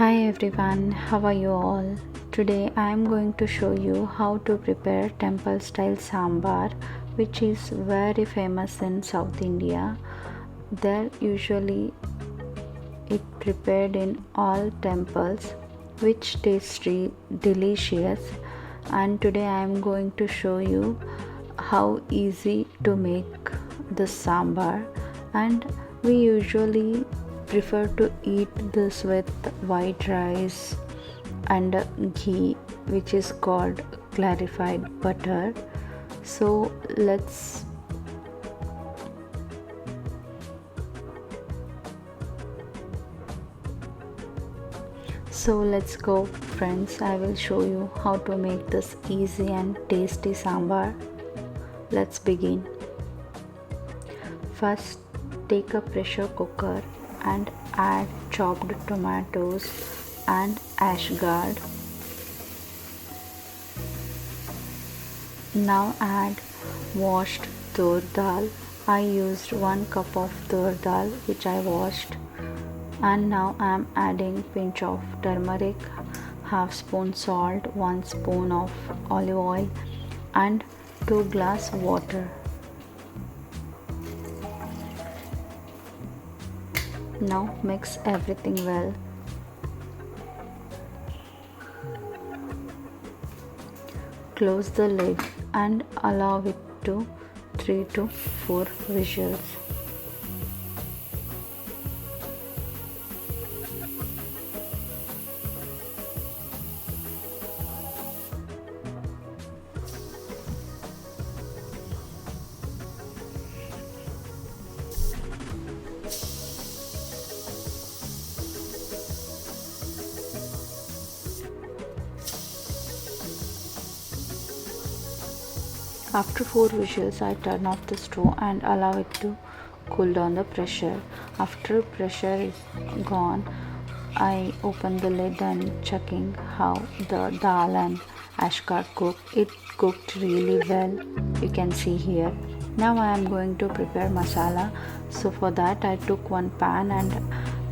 Hi everyone, how are you all? Today I am going to show you how to prepare temple style sambar, which is very famous in South India. There usually it prepared in all temples, which tastes delicious. And today I am going to show you how easy to make this sambar, and we usually prefer to eat this with white rice and ghee, which is called clarified butter. So let's go friends. I will show you how to make this easy and tasty sambar. Let's begin. First, take a pressure cooker and add chopped tomatoes and ash gourd. Now add washed tur dal. I used 1 cup of tur dal which I washed. And now I am adding pinch of turmeric, half spoon salt, 1 spoon of olive oil and 2 glass water. Now mix everything well. Close the lid and allow it to 3 to 4 whistles. After 4 whistles, I turn off the stove and allow it to cool down the pressure. After pressure is gone, I open the lid and checking how the dal and ashkar cooked. It cooked really well. You can see here. Now I am going to prepare masala. So for that I took one pan and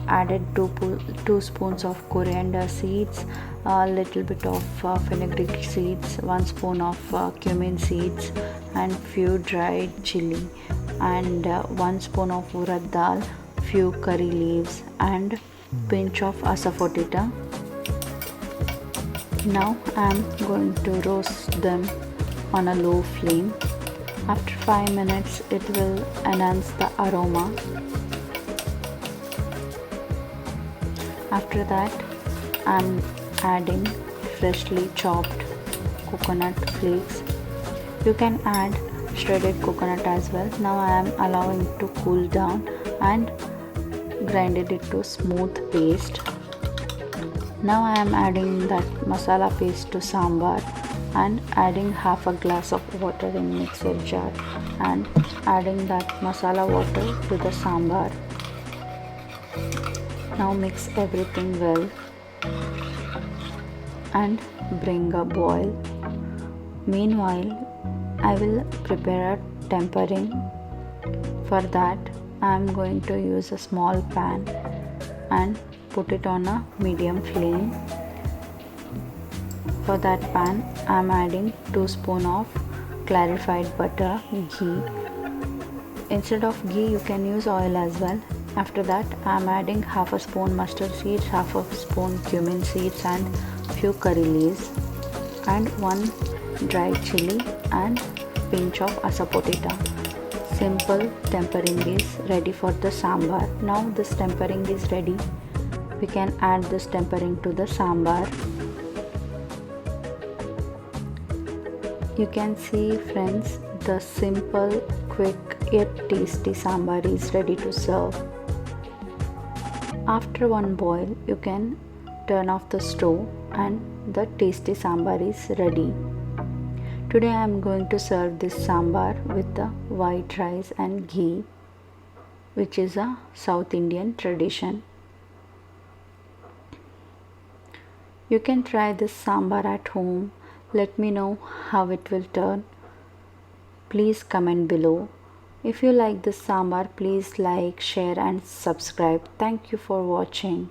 added 2 spoons of coriander seeds, a little bit of fenugreek seeds, 1 spoon of cumin seeds and few dried chili, and 1 spoon of urad dal, few curry leaves and pinch of asafoetida. Now I am going to roast them on a low flame. After 5 minutes it will enhance the aroma. After that I am adding freshly chopped coconut flakes. You can add shredded coconut as well. Now I am allowing it to cool down and grinded it to smooth paste. Now I am adding that masala paste to sambar and adding half a glass of water in mixer jar and adding that masala water to the sambar. Now mix everything well and bring a boil. Meanwhile, I will prepare a tempering. For that, I am going to use a small pan and put it on a medium flame. For that pan, I am adding 2 spoons of clarified butter, ghee. Instead of ghee, you can use oil as well. After that, I am adding half a spoon mustard seeds, half a spoon cumin seeds and few curry leaves and 1 dried chili and pinch of asafoetida. Simple tempering is ready for the sambar. Now this tempering is ready. We can add this tempering to the sambar. You can see friends, the simple, quick yet tasty sambar is ready to serve. After one boil, you can turn off the stove and the tasty sambar is ready. Today I am going to serve this sambar with the white rice and ghee, which is a South Indian tradition. You can try this sambar at home. Let me know how it will turn. Please comment below. If you like this sambar, please like, share and subscribe. Thank you for watching.